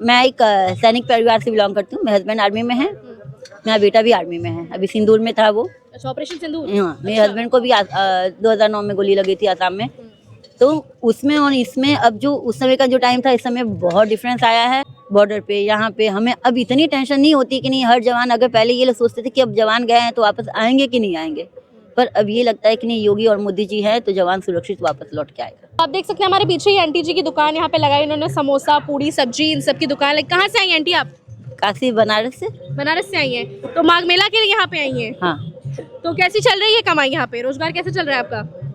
मैं एक सैनिक परिवार से बिलोंग करती हूँ। मेरे हस्बैंड आर्मी में है, मेरा बेटा भी आर्मी में है। अभी सिंदूर में था वो। अच्छा, ऑपरेशन सिंदूर। हाँ, मेरे हस्बैंड को भी 2009 में गोली लगी थी आसाम में। तो उसमें और इसमें अब जो उस समय का जो टाइम था, इस समय बहुत डिफरेंस आया है। बॉर्डर पे यहाँ पे हमें अब इतनी टेंशन नहीं होती कि नहीं हर जवान, अगर पहले ये लोग सोचते थे कि अब जवान गए हैं तो वापस आएंगे कि नहीं आएंगे, पर अब ये लगता है कि नहीं, योगी और मोदी जी हैं तो जवान सुरक्षित वापस लौट के आएगा। आप देख सकते हैं हमारे पीछे ही आंटी जी की दुकान यहाँ पे लगाई उन्होंने, समोसा पूड़ी सब्जी इन सब की दुकान है। कहाँ से आई आंटी आप? काशी बनारस से। बनारस से आई हैं, तो माघ मेला के लिए यहाँ पे आई हैं। हाँ तो कैसी चल रही है कमाई यहाँ पे, रोजगार कैसे चल रहा है आपका?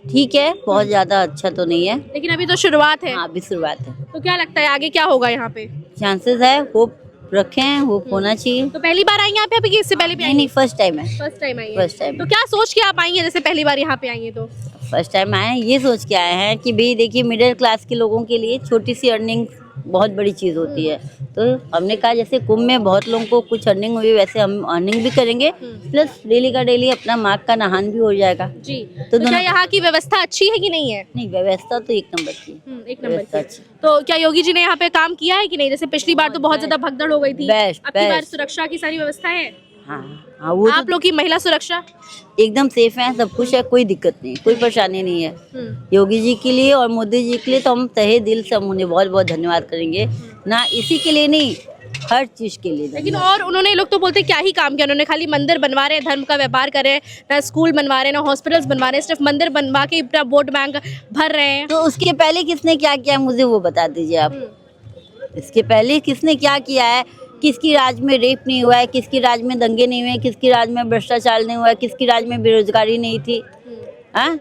ठीक है, बहुत ज्यादा अच्छा तो नहीं है। लेकिन अभी तो शुरुआत है। हाँ, अभी शुरुआत है। तो क्या लगता है आगे क्या होगा यहाँ पे? चांसेस है, होप रखे हैं, होप होना चाहिए। तो पहली बार आई हैं यहाँ पे, अभी कि इससे पहले भी आई? नहीं, फर्स्ट टाइम है। फर्स्ट टाइम आई हैं। First time. तो क्या सोच के आप आई हैं, जैसे पहली बार यहाँ पे आई हैं तो? फर्स्ट टाइम आए हैं, ये सोच के आए हैं कि भाई देखिए, मिडिल क्लास के लोगों के लिए छोटी सी अर्निंग बहुत बड़ी चीज़ होती है। तो हमने कहा जैसे कुंभ में बहुत लोगों को कुछ अर्निंग हुई, वैसे हम अर्निंग भी करेंगे, प्लस डेली का डेली अपना माघ का नहान भी हो जाएगा। जी। तो तो क्या यहाँ की व्यवस्था अच्छी है कि नहीं है? नहीं, व्यवस्था तो एक नंबर की। एक नंबर व्यवस्था की। अच्छी। तो क्या योगी जी ने यहाँ पे काम किया है कि नहीं? जैसे पिछली बार तो बहुत ज्यादा भगदड़ हो गई थी। बेस्ट, अब की बार बेस्ट। सुरक्षा की सारी व्यवस्था है? हाँ हाँ, वो आप लोग की महिला सुरक्षा? एकदम सेफ है, सब कुछ है, कोई दिक्कत नहीं, कोई परेशानी नहीं है। योगी जी के लिए और मोदी जी के लिए तो हम तहे दिल से हम उन्हें बहुत बहुत धन्यवाद करेंगे ना, इसी के लिए नहीं, हर चीज के लिए। लेकिन और उन्होंने, लोग तो बोलते हैं क्या ही काम किया उन्होंने, खाली मंदिर बनवा रहे हैं, धर्म का व्यापार कर रहे हैं, ना स्कूल बनवा रहे हैं, ना हॉस्पिटल्स बनवा रहे हैं, सिर्फ मंदिर बनवा के अपना वोट बैंक भर रहे हैं। तो उसके पहले किसने क्या किया, मुझे वो बता दीजिए आप। इसके पहले किसने क्या किया है? किसकी राज में रेप नहीं हुआ है, किसकी राज में दंगे नहीं हुए, किसकी राज में भ्रष्टाचार नहीं हुआ है, किसकी राज में बेरोजगारी नहीं थी? हाँ,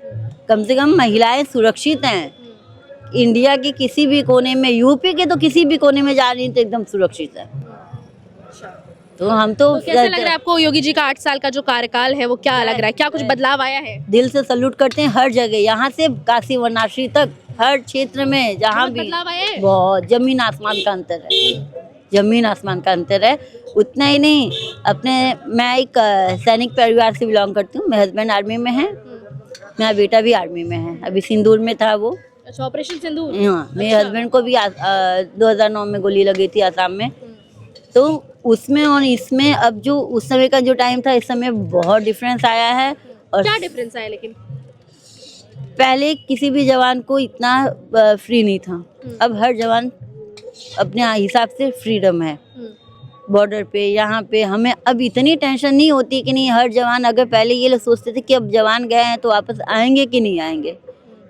कम से कम महिलाएं सुरक्षित हैं। इंडिया के किसी भी कोने में, यूपी के तो किसी भी कोने में जा रही तो एकदम सुरक्षित है। तो हम तो कैसा लग रहा है आपको योगी जी का 8 साल का जो कार्यकाल है, वो क्या लग रहा है, क्या कुछ बदलाव आया है? दिल से सल्यूट करते हैं हर जगह, यहाँ से काशी वनाशी तक हर क्षेत्र में जहाँ भी बदलाव आया है? बहुत जमीन आसमान का अंतर है, जमीन आसमान का अंतर है। उतना ही नहीं, मैं एक सैनिक परिवार से बिलोंग करती हूँ। मेरे हस्बैंड आर्मी में है, मेरा बेटा भी आर्मी में है। अभी सिंदूर में था वो। अच्छा, ऑपरेशन सिंदूर। हाँ, मेरे हस्बैंड को भी 2009 में गोली लगी थी आसाम में। तो उसमें और इसमें अब जो उस समय का जो टाइम था, इस समय बहुत डिफरेंस आया है। और क्या डिफरेंस आया? लेकिन पहले किसी भी जवान को इतना फ्री नहीं था, अब हर जवान अपने हिसाब से फ्रीडम है। बॉर्डर पे यहाँ पे हमें अब इतनी टेंशन नहीं होती कि नहीं हर जवान, अगर पहले ये लोग सोचते थे कि अब जवान गए हैं तो वापस आएंगे कि नहीं आएंगे,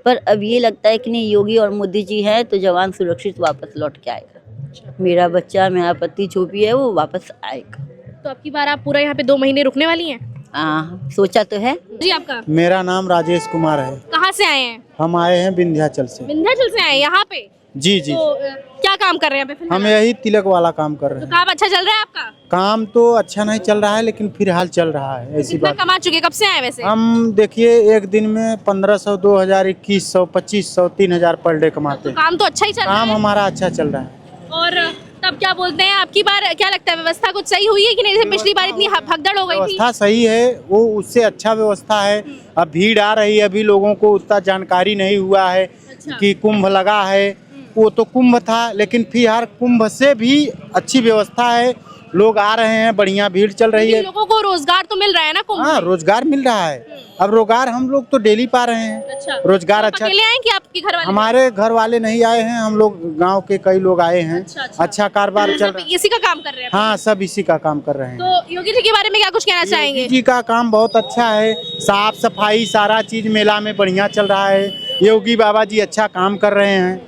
पर अब ये लगता है कि नहीं, योगी और मोदी जी हैं तो जवान सुरक्षित वापस लौट के आएगा। मेरा बच्चा, मेरा पति जो भी है वो वापस आएगा। तो अब की बार आप पूरा यहाँ पे 2 महीने रुकने वाली हैं? सोचा तो है। जी, आपका? मेरा नाम राजेश कुमार है। कहाँ से आए हैं? हम आए हैं विंध्याचल से। विंध्याचल से आए हैं यहाँ पे? जी जी। तो क्या काम कर रहे हैं यहाँ पे फिलहाल? हम यही तिलक वाला काम कर रहे तो हैं। काम अच्छा चल रहा है आपका? काम तो अच्छा नहीं चल रहा है, लेकिन फिलहाल चल रहा है, ऐसी कितना बात। कमा चुके, कब से आए वैसे? हम देखिए एक दिन में 1500, 2000, 2100, 2500, 3000 पर डे कमाते हैं। काम तो अच्छा ही चल रहा काम है। हमारा अच्छा चल रहा है। और तब क्या बोलते हैं, आपकी बार क्या लगता है व्यवस्था कुछ सही हुई है कि नहीं? जैसे पिछली बार इतनी भगदड़ हो गई थी। व्यवस्था सही है, वो उससे अच्छा व्यवस्था है। अब भीड़ आ रही है, अभी लोगों को उतना जानकारी नहीं हुआ है कि कुंभ लगा है। वो तो कुंभ था, लेकिन फिर हर कुंभ से भी अच्छी व्यवस्था है, लोग आ रहे हैं, बढ़िया भीड़ चल रही है। लोगों को रोजगार तो मिल रहा है ना कुंभ हाँ, में? रोजगार मिल रहा है। अब रोजगार हम लोग तो डेली पा रहे हैं। अच्छा, रोजगार तो अच्छा। अकेले आए कि आपके घर वाले? हमारे घर वाले नहीं आए हैं, हम लोग गांव के कई लोग आए हैं। अच्छा कारोबार चल रहा है। इसी का काम कर रहे हैं? हाँ, सब इसी का काम कर रहे हैं। तो योगी जी के बारे में क्या कुछ कहना चाहेंगे? योगी जी का काम बहुत अच्छा है, साफ सफाई सारा चीज मेला में बढ़िया चल रहा है। योगी बाबा जी अच्छा काम कर रहे हैं।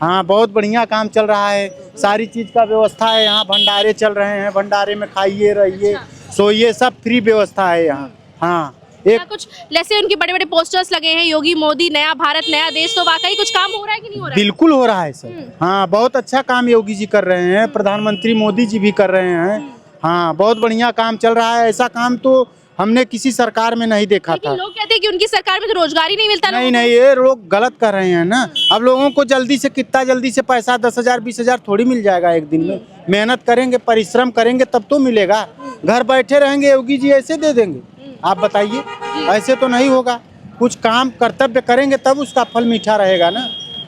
हाँ, बहुत बढ़िया काम चल रहा है, सारी चीज का व्यवस्था है। यहाँ भंडारे चल रहे हैं, भंडारे में खाइए, रहिए, सोइए, सब फ्री व्यवस्था है यहाँ। हाँ, क्या कुछ जैसे उनके बड़े बड़े पोस्टर्स लगे हैं, योगी मोदी नया भारत नया देश, तो वाकई कुछ काम हो रहा है कि नहीं हो रहा है? बिल्कुल हो रहा है सर। हाँ, बहुत अच्छा काम योगी जी कर रहे हैं, प्रधानमंत्री मोदी जी भी कर रहे हैं। हाँ, बहुत बढ़िया काम चल रहा है। ऐसा काम तो हमने किसी सरकार में नहीं देखा था। लोग कहते हैं कि उनकी सरकार में तो रोजगार ही नहीं मिलता। नहीं नहीं, ये लोग गलत कर रहे हैं ना। अब लोगों को जल्दी से, कितना जल्दी से पैसा 10,000 20,000 थोड़ी मिल जाएगा एक दिन में। मेहनत करेंगे, परिश्रम करेंगे तब तो मिलेगा। घर बैठे रहेंगे, योगी जी ऐसे दे देंगे? आप बताइए, ऐसे तो नहीं होगा। कुछ काम कर्तव्य करेंगे तब उसका फल मीठा रहेगा ना।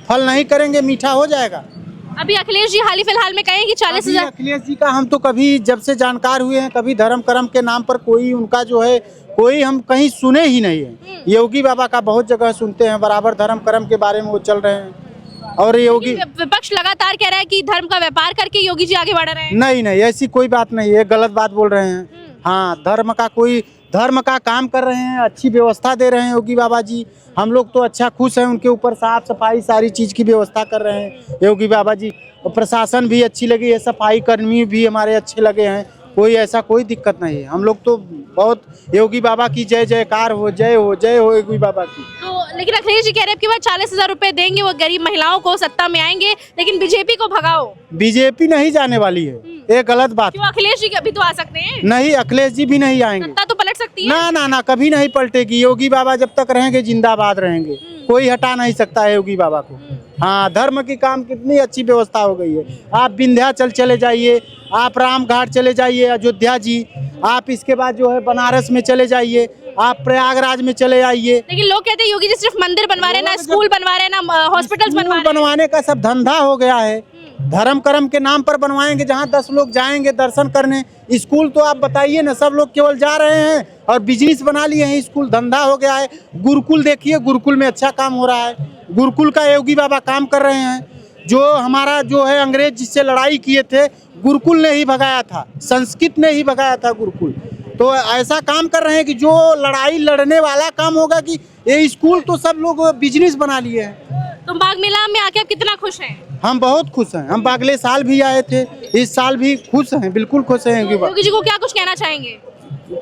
फल नहीं करेंगे, मीठा हो जाएगा? अभी अखिलेश जी हाल ही फिलहाल में कहे कि 40,000 अखिलेश जी का हम तो कभी जब से जानकार हुए हैं कभी धर्म कर्म के नाम पर कोई उनका जो है कोई हम कहीं सुने ही नहीं है। योगी बाबा का बहुत जगह सुनते हैं, बराबर धर्म कर्म के बारे में वो चल रहे हैं। और योगी विपक्ष लगातार कह रहा है कि धर्म का व्यापार करके योगी जी आगे बढ़ रहे हैं। नहीं नहीं, ऐसी कोई बात नहीं है, गलत बात बोल रहे हैं। हाँ, धर्म का काम कर रहे हैं, अच्छी व्यवस्था दे रहे हैं योगी बाबा जी। हम लोग तो अच्छा खुश हैं, उनके ऊपर साफ सफाई सारी चीज़ की व्यवस्था कर रहे हैं योगी बाबा जी। और प्रशासन भी अच्छी लगी है, सफाई कर्मी भी हमारे अच्छे लगे हैं, कोई दिक्कत नहीं है। हम लोग तो बहुत योगी बाबा की जय जयकार हो, जय हो योगी बाबा की। तो लेकिन अखिलेश जी कह रहे हैं कि 40,000 रुपए देंगे वो गरीब महिलाओं को, सत्ता में आएंगे, लेकिन बीजेपी को भगाओ। बीजेपी नहीं जाने वाली है, ये गलत बात। क्यों? अखिलेश जी अभी तो आ सकते हैं। नहीं, अखिलेश जी भी नहीं आएंगे। सत्ता तो पलट सकती है। ना ना ना, कभी नहीं पलटेगी। योगी बाबा जब तक रहेंगे जिंदाबाद रहेंगे, कोई हटा नहीं सकता है योगी बाबा को। हाँ, धर्म की काम कितनी अच्छी व्यवस्था हो गई है। आप विंध्याचल चले जाइए, आप राम घाट चले जाइए अयोध्या जी, आप इसके बाद जो है बनारस में चले जाइए, आप प्रयागराज में चले आइए। लेकिन लोग कहते हैं योगी जी सिर्फ मंदिर बनवा रहे हैं, ना स्कूल बनवा रहे हैं, ना हॉस्पिटल्स बनवा रहे हैं। बनवाने का सब धंधा हो गया है, धर्म कर्म के नाम पर बनवाएंगे। जहाँ 10 लोग जाएंगे दर्शन करने, स्कूल तो आप बताइए ना, सब लोग केवल जा रहे हैं और बिजनेस बना लिए हैं, स्कूल धंधा हो गया है। गुरुकुल देखिए, गुरुकुल में अच्छा काम हो रहा है, गुरुकुल का योगी बाबा काम कर रहे हैं। जो हमारा जो है अंग्रेज जिससे लड़ाई किए थे, गुरुकुल ने ही भगाया था, संस्कृत ने ही भगाया था गुरुकुल। तो ऐसा काम कर रहे हैं कि जो लड़ाई लड़ने वाला काम होगा कि ये स्कूल तो सब लोग बिजनेस बना लिए हैं। तो माघ मेला में आके आप कितना खुश हैं? हम बहुत खुश हैं, हम अगले साल भी आए थे, इस साल भी खुश हैं, बिल्कुल खुश हैं। योगी जी को क्या कुछ कहना चाहेंगे?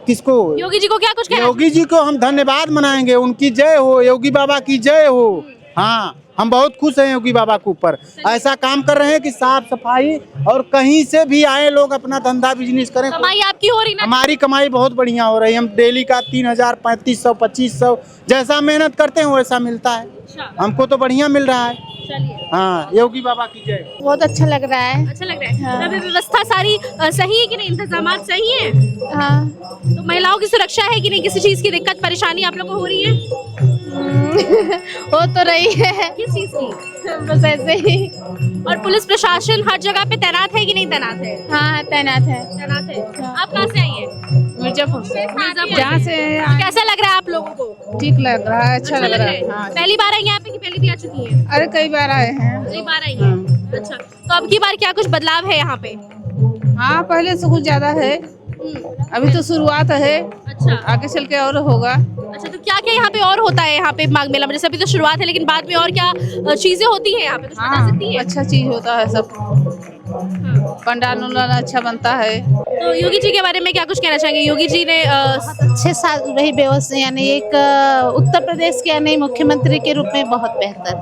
किसको? योगी जी को क्या कुछ कहना? योगी जी को हम धन्यवाद मनाएंगे, उनकी जय हो, योगी बाबा की जय हो। हाँ, हम बहुत खुश हैं योगी बाबा के ऊपर। ऐसा काम कर रहे हैं कि साफ सफाई, और कहीं से भी आए लोग अपना धंधा बिजनेस करें। कमाई आपकी हो रही ना? हमारी कमाई बहुत बढ़िया हो रही है। हम डेली का 3,000, 3,500, 2,500 जैसा मेहनत करते हैं वैसा मिलता है। हमको तो बढ़िया मिल रहा है। चलिए, हाँ, योगी बाबा की जय। बहुत अच्छा लग रहा है। अच्छा लग रहा है। हाँ। तो व्यवस्था सारी सही है कि नहीं? इंतजाम सही है? हाँ। तो महिलाओं की सुरक्षा है कि नहीं? किसी चीज की दिक्कत परेशानी आप लोगों को हो रही है? हो तो रही है। किस चीज की? बस ऐसे ही। और पुलिस प्रशासन हर जगह पे तैनात है कि नहीं तैनात है? हाँ, तैनात है। तैनात है। आप कहाँ से आई हैं? मिर्जापुर से। जहाँ से कैसा लग रहा है आप लोगों को? ठीक लग रहा है, अच्छा लग रहा है। हाँ। पहली बार आई यहाँ पे कि पहले भी आ चुकी है? अरे कई बार आए हैं। कई बार आई है। अच्छा, तो अब की बार क्या कुछ बदलाव है यहाँ पे? हाँ, पहले से कुछ ज्यादा है, अभी तो शुरुआत है। अच्छा, आगे चल के और होगा। अच्छा, तो क्या क्या यहाँ पे और होता है यहाँ पे माघ मेला में? जैसे अभी तो शुरुआत है, लेकिन बाद में और क्या चीजें होती हैं यहाँ पे? कुछ बता सकती हैं? अच्छा चीज होता है सब। पंडाल उंडाल अच्छा बनता है। तो योगी जी के बारे में क्या कुछ कहना चाहेंगे? योगी जी ने 6 साल रही व्यवस्था, यानी एक उत्तर प्रदेश के यानी मुख्यमंत्री के रूप में बहुत बेहतर,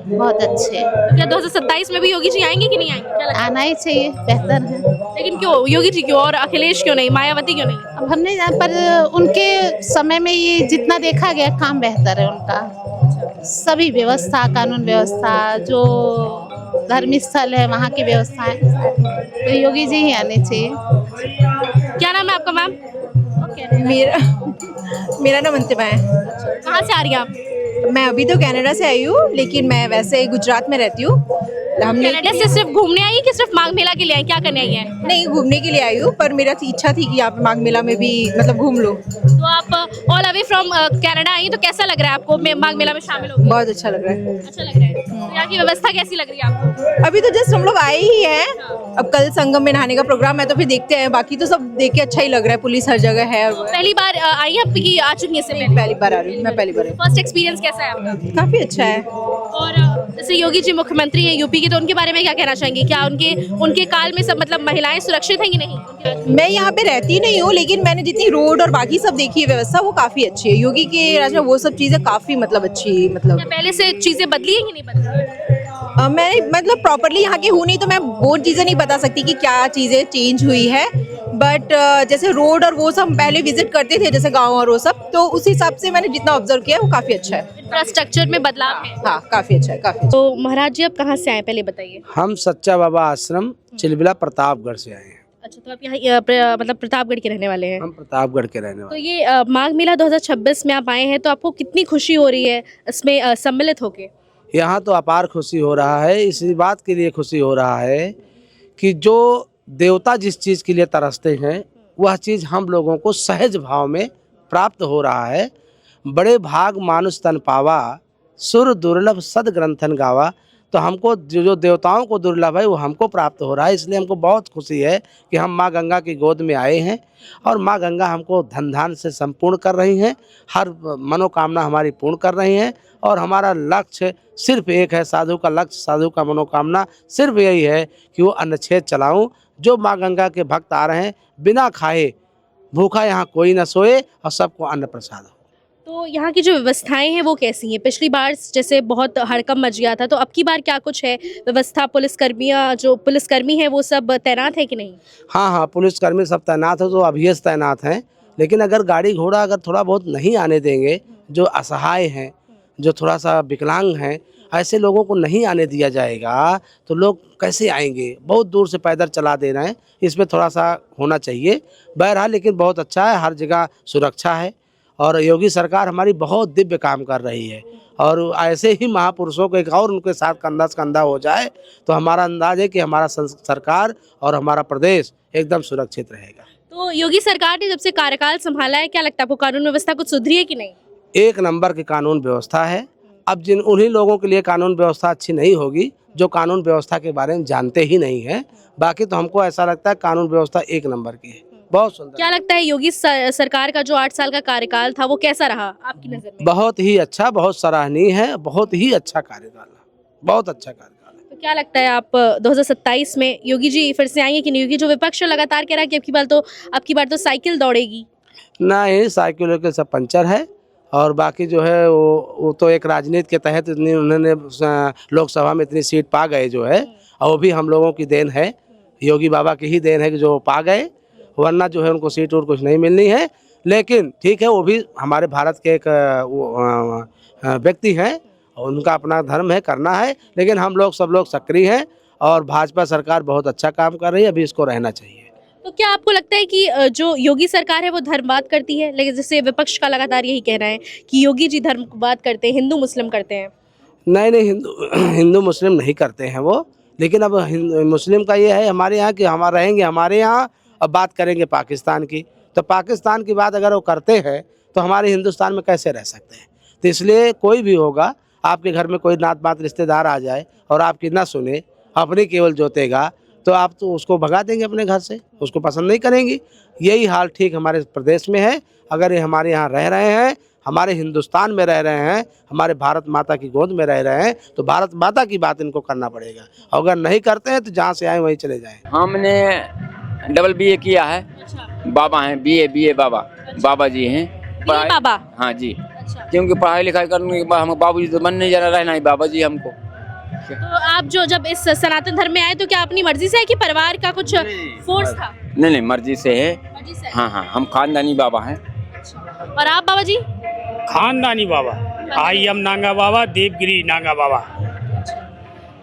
बहुत अच्छे। तो क्या 2027 में भी योगी जी आएंगे कि नहीं आएंगे? क्या लगता है? आना ही चाहिए, बेहतर है। लेकिन क्यों योगी जी क्यों और अखिलेश क्यों नहीं, मायावती क्यों नहीं? अब हमने यहाँ पर उनके समय में ये जितना देखा गया काम बेहतर है उनका। सभी व्यवस्था, कानून व्यवस्था, जो धार्मिक स्थल है वहाँ की व्यवस्थाएं, तो योगी जी ही आने चाहिए। क्या नाम है आपका मैम? मेरा नाम अंतिमा है। कहाँ से आ रही हैं आप? मैं अभी तो कनाडा से आई हूँ, लेकिन मैं वैसे गुजरात में रहती हूँ। हमने कनाडा से सिर्फ घूमने आई कि सिर्फ माघ मेला के लिए आई? क्या करने आई है? नहीं, घूमने के लिए आई हूँ, पर मेरा इच्छा थी कि यहाँ पे माघ मेला में भी मतलब घूम लूँ। तो आप ऑल अवे फ्रॉम कनाडा आई, तो कैसा लग रहा है आपको माघ मेला में शामिल होकर? बहुत अच्छा लग रहा है। अच्छा लग रहा है। तो यहाँ की व्यवस्था कैसी लग रही है आपको? अभी तो जस्ट हम लोग आए ही हैं, अब कल संगम में नहाने का प्रोग्राम है, तो फिर देखते हैं। बाकी तो सब देख के अच्छा ही लग रहा है, पुलिस हर जगह है। और पहली बार आई है कि आ चुकी है इससे पहले? पहली बार आ रही हूँ मैं, पहली बार। फर्स्ट एक्सपीरियंस कैसा है आपका? काफी अच्छा है। और जैसे योगी जी मुख्यमंत्री हैं यूपी के, तो उनके बारे में क्या कहना चाहेंगे? क्या उनके काल में सब मतलब महिलाएं सुरक्षित हैं कि नहीं? मैं यहाँ पे रहती नहीं हूँ, लेकिन मैंने जितनी रोड और बाकी सब देखी है व्यवस्था, वो काफी अच्छी है। योगी के राज में वो सब चीजें काफी मतलब अच्छी, मतलब क्या पहले से चीजें बदली है कि नहीं बदली? मैं मतलब प्रॉपरली यहाँ की हूँ नहीं, तो मैं वो चीज़ें नहीं बता सकती कि क्या चीज़ें चेंज हुई है। बट जैसे रोड और वो सब पहले विजिट करते थे, जैसे गांव और वो सब, तो उस हिसाब से मैंने जितना ऑब्जर्व किया वो काफ़ी अच्छा है। इंफ्रास्ट्रक्चर में बदलाव है। हाँ, काफ़ी अच्छा है, काफ़ी। तो महाराज जी आप कहाँ से आए पहले बताइए? हम सच्चा बाबा आश्रम चिलबिला प्रतापगढ़ से आए हैं। अच्छा, तो आप यहाँ मतलब प्रतापगढ़ के रहने वाले हैं? हम प्रतापगढ़ के रहने तो वाले। ये माघ मेला 2026 में आप आए हैं, तो आपको कितनी खुशी हो रही है इसमें सम्मिलित होके? यहाँ तो अपार खुशी हो रहा है। इसी बात के लिए खुशी हो रहा है कि जो देवता जिस चीज़ के लिए तरसते हैं वह चीज़ हम लोगों को सहज भाव में प्राप्त हो रहा है। बड़े भाग मानुष तन पावा, सुर दुर्लभ सद ग्रंथन गावा। तो हमको जो देवताओं को दुर्लभ है वो हमको प्राप्त हो रहा है। इसलिए हमको बहुत खुशी है कि हम माँ गंगा की गोद में आए हैं और माँ गंगा हमको धन धान से संपूर्ण कर रही हैं, हर मनोकामना हमारी पूर्ण कर रही हैं। और हमारा लक्ष्य सिर्फ एक है, साधु का लक्ष्य, साधु का मनोकामना सिर्फ यही है कि वो अन्नछेद चलाऊं। जो माँ गंगा के भक्त आ रहे हैं बिना खाए भूखा यहाँ कोई न सोए और सबको अन्न प्रसाद हो। तो यहाँ की जो व्यवस्थाएं हैं वो कैसी हैं? पिछली बार जैसे बहुत हड़कंप मच गया था, तो अब की बार क्या कुछ है व्यवस्था? पुलिसकर्मी हैं वो सब तैनात है कि नहीं? हाँ, पुलिसकर्मी सब तैनात हो, तो अभी से तैनात हैं। लेकिन अगर गाड़ी घोड़ा अगर थोड़ा बहुत नहीं आने देंगे, जो असहाय हैं, जो थोड़ा सा विकलांग हैं, ऐसे लोगों को नहीं आने दिया जाएगा तो लोग कैसे आएंगे? बहुत दूर से पैदल चला दे रहे हैं, इसमें थोड़ा सा होना चाहिए। बहरहाल लेकिन बहुत अच्छा है, हर जगह सुरक्षा है और योगी सरकार हमारी बहुत दिव्य काम कर रही है। और ऐसे ही महापुरुषों को एक और उनके साथ कंधा से कंधा हो जाए तो हमारा अंदाज है कि हमारा सरकार और हमारा प्रदेश एकदम सुरक्षित रहेगा। तो योगी सरकार ने जब से कार्यकाल संभाला है, क्या लगता है आपको कानून व्यवस्था कुछ सुधरी है कि नहीं? एक नंबर की कानून व्यवस्था है। अब उन्हीं लोगों के लिए कानून व्यवस्था अच्छी नहीं होगी जो कानून व्यवस्था के बारे में जानते ही नहीं है। बाकी तो हमको ऐसा लगता है कानून व्यवस्था एक नंबर की है, बहुत सुंदर। क्या लगता है योगी सरकार का जो 8 साल का कार्यकाल था वो कैसा रहा आपकी नजर में? बहुत ही अच्छा, बहुत सराहनीय है, बहुत ही अच्छा कार्यकाल, बहुत अच्छा कार्यकाल है। तो क्या लगता है आप 2027 में योगी जी फिर से आएंगे कि नहीं? योगी जो विपक्ष लगातार कह रहा है कि अब की बार तो साइकिल दौड़ेगी। नहीं, साइकिलों के सब पंचर है और बाकी जो है वो तो एक राजनीति के तहत उन्होंने लोकसभा में इतनी सीट पा गए जो है, और वो भी हम लोगों की देन है, योगी बाबा की ही देन है कि जो पा गए, वरना जो है उनको सीट और कुछ नहीं मिलनी है। लेकिन ठीक है, वो भी हमारे भारत के एक व्यक्ति हैं और उनका अपना धर्म है, करना है। लेकिन हम लोग सब लोग सक्रिय हैं और भाजपा सरकार बहुत अच्छा काम कर रही है, अभी इसको रहना चाहिए। तो क्या आपको लगता है कि जो योगी सरकार है वो धर्मवाद करती है? लेकिन जैसे विपक्ष का लगातार यही कहना है कि योगी जी धर्मवाद करते हैं, हिंदू मुस्लिम करते हैं। नहीं, हिंदू मुस्लिम नहीं करते हैं वो। लेकिन अब मुस्लिम का ये है हमारे यहाँ कि हमारे रहेंगे हमारे यहाँ, अब बात करेंगे पाकिस्तान की, तो पाकिस्तान की बात अगर वो करते हैं तो हमारे हिंदुस्तान में कैसे रह सकते हैं? तो इसलिए कोई भी होगा, आपके घर में कोई नात बात रिश्तेदार आ जाए और आपकी ना सुने, अपनी केवल जोतेगा, तो आप तो उसको भगा देंगे अपने घर से, उसको पसंद नहीं करेंगी। यही हाल ठीक हमारे प्रदेश में है। अगर ये हमारे यहाँ रह रहे हैं, हमारे हिंदुस्तान में रह रहे हैं, हमारे भारत माता की गोद में रह रहे हैं, तो भारत माता की बात इनको करना पड़ेगा। अगर नहीं करते हैं तो जहाँ से आए वहीं चले जाएं। हमने डबल BA किया है। बाबा हैं, BA बाबा जी हैं। बाबा? हाँ जी। क्योंकि पढ़ाई लिखाई करने के बाद हम बाबूजी तो मन नहीं जाना, रहना ही बाबा जी हमको। तो आप जब इस सनातन धर्म में आए तो क्या अपनी मर्जी से है कि परिवार का कुछ फोर्स था? नहीं, मर्जी से है। मर्जी से? हाँ, हम खानदानी बाबा हैं। और आप बाबा जी? खानदानी बाबा, आई एम नांगा बाबा, देवगिरी नांगा बाबा।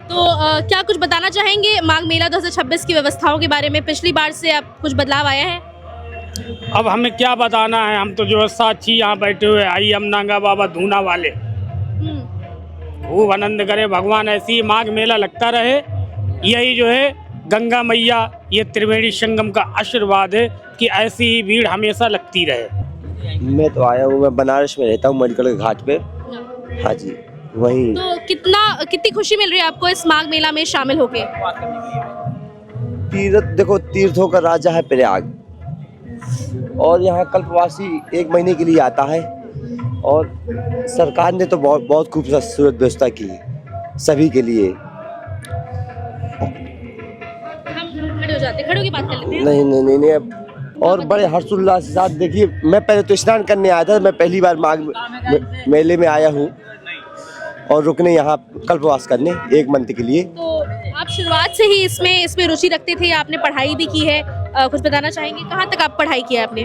तो क्या कुछ बताना चाहेंगे माघ मेला 2026 की व्यवस्थाओं के बारे में? पिछली बार से अब कुछ बदलाव आया है? अब हमें क्या बताना है, हम तो जो व्यवस्था अच्छी यहाँ बैठे हुए, आई एम नांगा बाबा धूना वाले, खूब आनंद करे भगवान, ऐसी ही माघ मेला लगता रहे। यही जो है गंगा मैया, ये त्रिवेणी संगम का आशीर्वाद है कि ऐसी ही भीड़ हमेशा लगती रहे। मैं तो आया हूँ, मैं बनारस में रहता हूँ, मेडिकल घाट पे। हाँ जी, वहीं। तो कितनी खुशी मिल रही है आपको इस माघ मेला में शामिल होके? देखो, तीर्थों का राजा है प्रयाग, और यहाँ कल्पवासी 1 महीने के लिए आता है। और सरकार ने तो बहुत खूबसूरत व्यवस्था की है सभी के लिए। हम खड़े हो जाते, खड़े होके बात कर लेते हैं। नहीं, और बड़े हर्षोल्लास के साथ। देखिए, मैं पहले तो स्नान करने आया था, मैं पहली बार माघ मेले में आया हूँ और रुकने यहाँ कल्पवास करने 1 मंथ के लिए। तो आप शुरुआत से ही इसमें रुचि रखते थे, आपने पढ़ाई भी की है, कुछ बताना चाहेंगे कहाँ तक आप पढ़ाई किया आपने?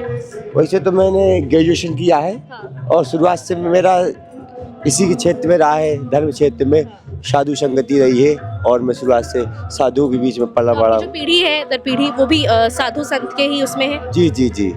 वैसे तो मैंने ग्रेजुएशन किया है। हाँ। और शुरुआत से मेरा इसी के क्षेत्र में रहा है, धर्म क्षेत्र में साधु संगति रही है, और मैं शुरुआत से साधुओं के बीच में पला बड़ा जो पीढ़ी है दर पीढ़ी वो भी साधु संत के ही उसमें है। जी।